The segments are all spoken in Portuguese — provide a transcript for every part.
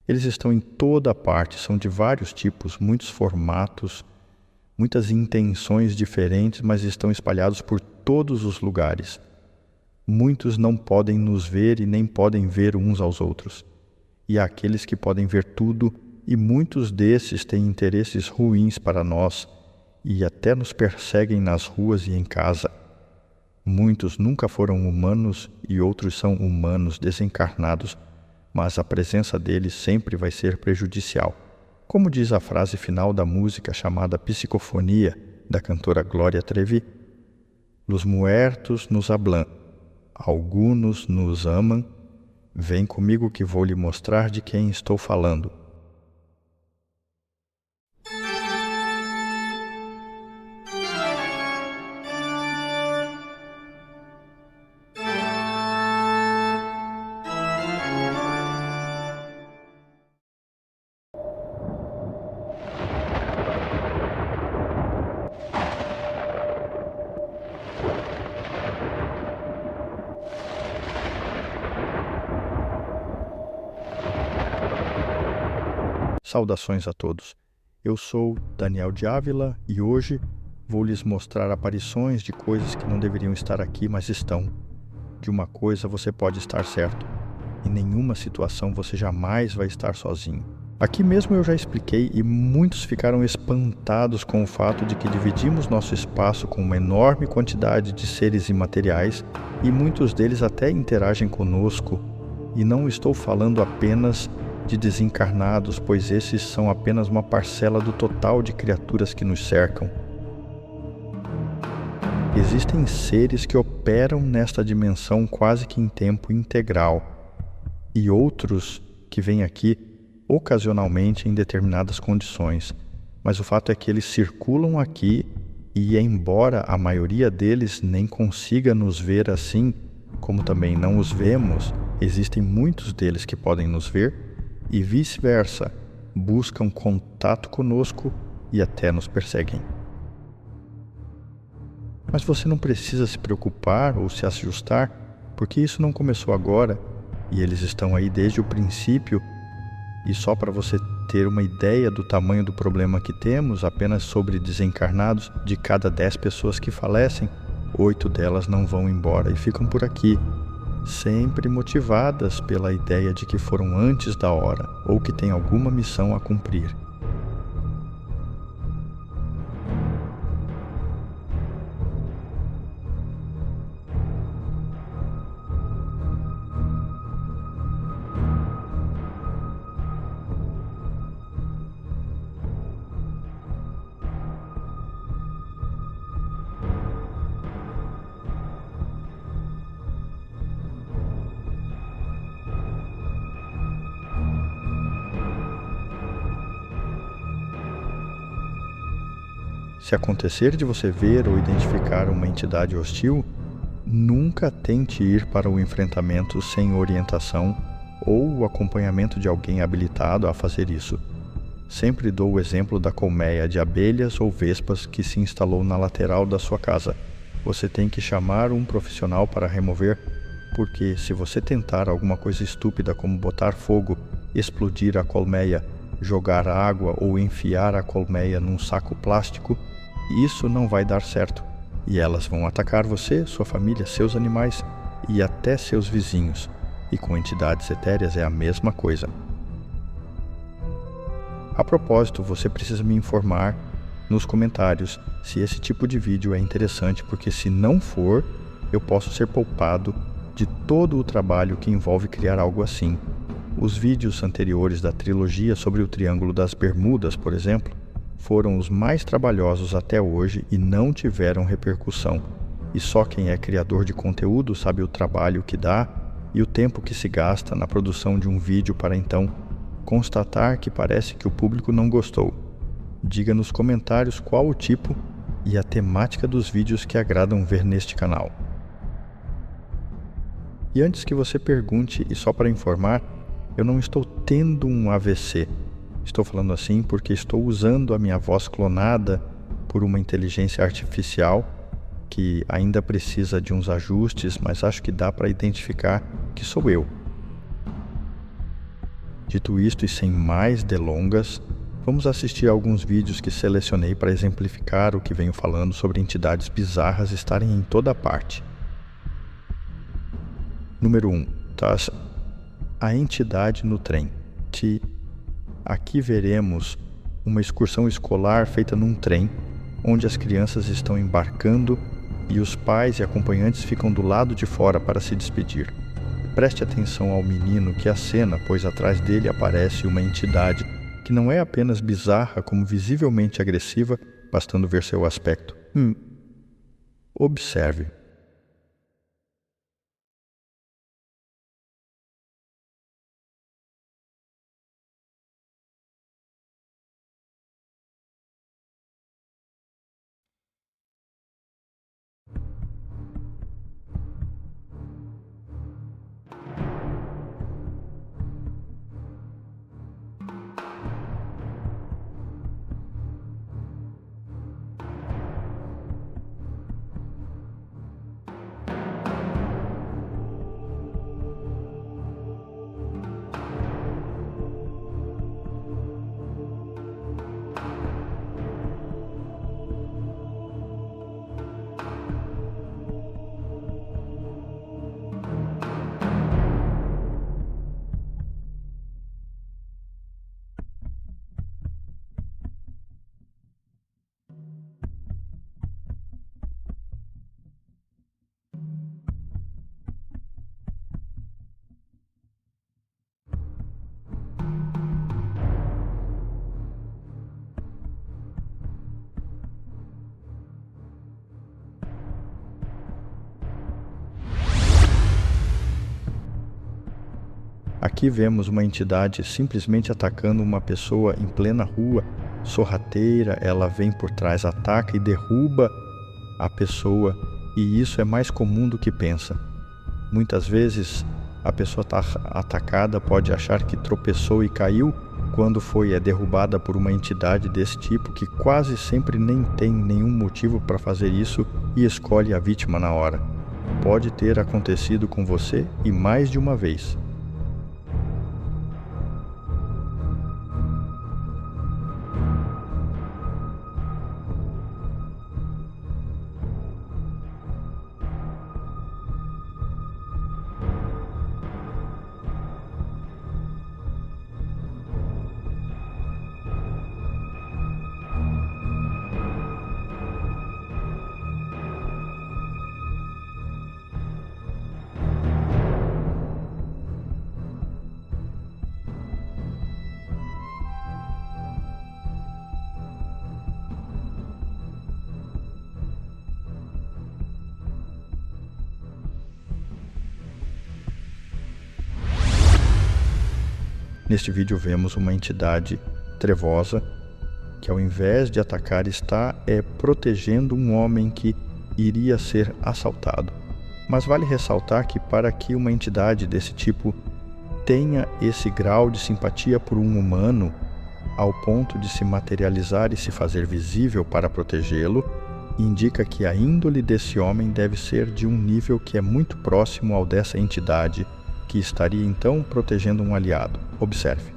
Eles estão em toda parte, são de vários tipos, muitos formatos, muitas intenções diferentes, mas estão espalhados por todos os lugares. Muitos não podem nos ver e nem podem ver uns aos outros. E há aqueles que podem ver tudo, e muitos desses têm interesses ruins para nós e até nos perseguem nas ruas e em casa. Muitos nunca foram humanos e outros são humanos desencarnados, mas a presença deles sempre vai ser prejudicial. Como diz a frase final da música chamada Psicofonia, da cantora Glória Trevi, "Los muertos nos hablan, algunos nos amam, vem comigo que vou lhe mostrar de quem estou falando." Saudações a todos. Eu sou Daniel de Ávila e hoje vou lhes mostrar aparições de coisas que não deveriam estar aqui, mas estão. De uma coisa você pode estar certo: em nenhuma situação você jamais vai estar sozinho. Aqui mesmo eu já expliquei e muitos ficaram espantados com o fato de que dividimos nosso espaço com uma enorme quantidade de seres imateriais e muitos deles até interagem conosco. E não estou falando apenas de desencarnados, pois esses são apenas uma parcela do total de criaturas que nos cercam. Existem seres que operam nesta dimensão quase que em tempo integral, e outros que vêm aqui ocasionalmente em determinadas condições, mas o fato é que eles circulam aqui e, embora a maioria deles nem consiga nos ver assim, como também não os vemos, existem muitos deles que podem nos ver e vice-versa, buscam contato conosco e até nos perseguem. Mas você não precisa se preocupar ou se assustar, porque isso não começou agora e eles estão aí desde o princípio. E só para você ter uma ideia do tamanho do problema que temos, apenas sobre desencarnados, de cada 10 pessoas que falecem, 8 delas não vão embora e ficam por aqui, sempre motivadas pela ideia de que foram antes da hora ou que têm alguma missão a cumprir. Se acontecer de você ver ou identificar uma entidade hostil, nunca tente ir para o enfrentamento sem orientação ou o acompanhamento de alguém habilitado a fazer isso. Sempre dou o exemplo da colmeia de abelhas ou vespas que se instalou na lateral da sua casa. Você tem que chamar um profissional para remover, porque se você tentar alguma coisa estúpida como botar fogo, explodir a colmeia, jogar água ou enfiar a colmeia num saco plástico, isso não vai dar certo, e elas vão atacar você, sua família, seus animais e até seus vizinhos. E com entidades etéreas é a mesma coisa. A propósito, você precisa me informar nos comentários se esse tipo de vídeo é interessante, porque se não for, eu posso ser poupado de todo o trabalho que envolve criar algo assim. Os vídeos anteriores da trilogia sobre o Triângulo das Bermudas, por exemplo, foram os mais trabalhosos até hoje e não tiveram repercussão. E só quem é criador de conteúdo sabe o trabalho que dá e o tempo que se gasta na produção de um vídeo para então constatar que parece que o público não gostou. Diga nos comentários qual o tipo e a temática dos vídeos que agradam ver neste canal. E antes que você pergunte, e só para informar, eu não estou tendo um AVC. Estou falando assim porque estou usando a minha voz clonada por uma inteligência artificial que ainda precisa de uns ajustes, mas acho que dá para identificar que sou eu. Dito isto e sem mais delongas, vamos assistir a alguns vídeos que selecionei para exemplificar o que venho falando sobre entidades bizarras estarem em toda parte. Número 1. A entidade no trem. Aqui veremos uma excursão escolar feita num trem, onde as crianças estão embarcando e os pais e acompanhantes ficam do lado de fora para se despedir. Preste atenção ao menino que acena, pois atrás dele aparece uma entidade que não é apenas bizarra, como visivelmente agressiva, bastando ver seu aspecto. Observe. Aqui vemos uma entidade simplesmente atacando uma pessoa em plena rua, sorrateira. Ela vem por trás, ataca e derruba a pessoa, e isso é mais comum do que pensa. Muitas vezes a pessoa atacada pode achar que tropeçou e caiu, quando é derrubada por uma entidade desse tipo, que quase sempre nem tem nenhum motivo para fazer isso e escolhe a vítima na hora. Pode ter acontecido com você e mais de uma vez. Neste vídeo vemos uma entidade trevosa que, ao invés de atacar, está protegendo um homem que iria ser assaltado. Mas vale ressaltar que, para que uma entidade desse tipo tenha esse grau de simpatia por um humano, ao ponto de se materializar e se fazer visível para protegê-lo, indica que a índole desse homem deve ser de um nível que é muito próximo ao dessa entidade, que estaria então protegendo um aliado. Observe.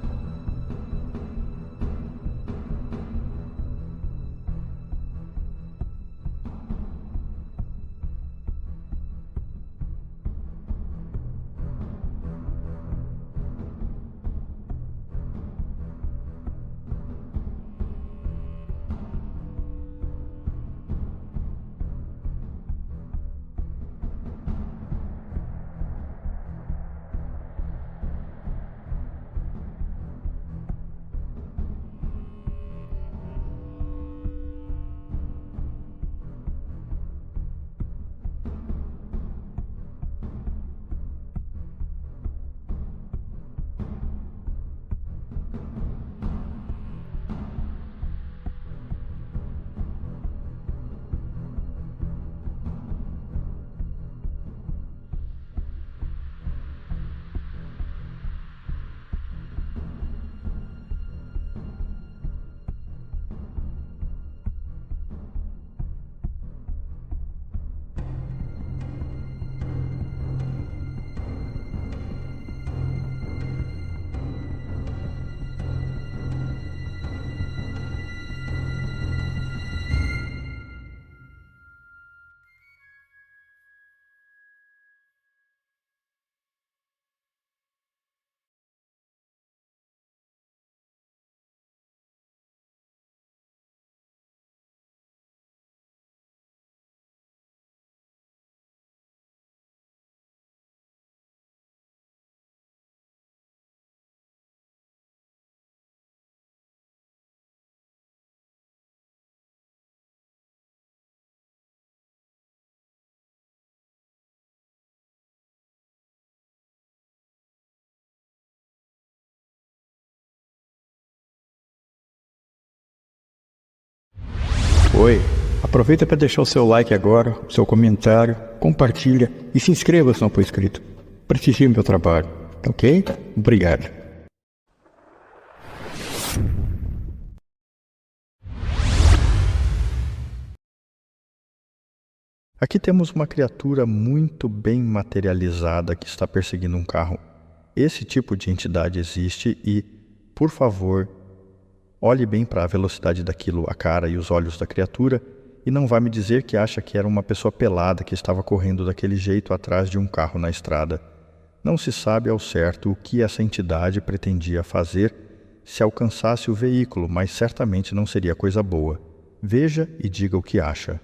Oi, aproveita para deixar o seu like agora, o seu comentário, compartilha e se inscreva se não for inscrito. Prestigie meu trabalho, ok? Obrigado. Aqui temos uma criatura muito bem materializada que está perseguindo um carro. Esse tipo de entidade existe e, por favor, olhe bem para a velocidade daquilo, a cara e os olhos da criatura, e não vá me dizer que acha que era uma pessoa pelada que estava correndo daquele jeito atrás de um carro na estrada. Não se sabe ao certo o que essa entidade pretendia fazer se alcançasse o veículo, mas certamente não seria coisa boa. Veja e diga o que acha.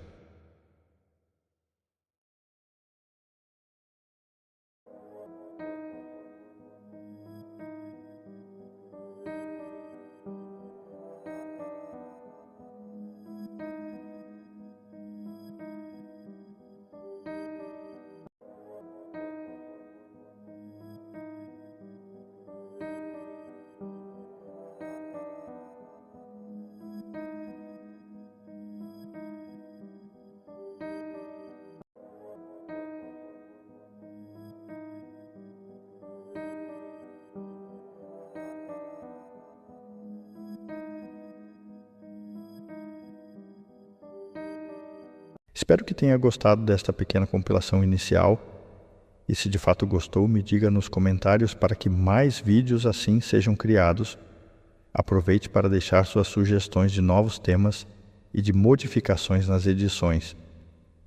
Espero que tenha gostado desta pequena compilação inicial e se de fato gostou, me diga nos comentários para que mais vídeos assim sejam criados. Aproveite para deixar suas sugestões de novos temas e de modificações nas edições.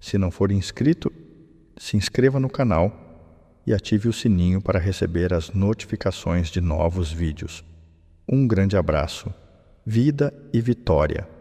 Se não for inscrito, se inscreva no canal e ative o sininho para receber as notificações de novos vídeos. Um grande abraço. Vida e vitória!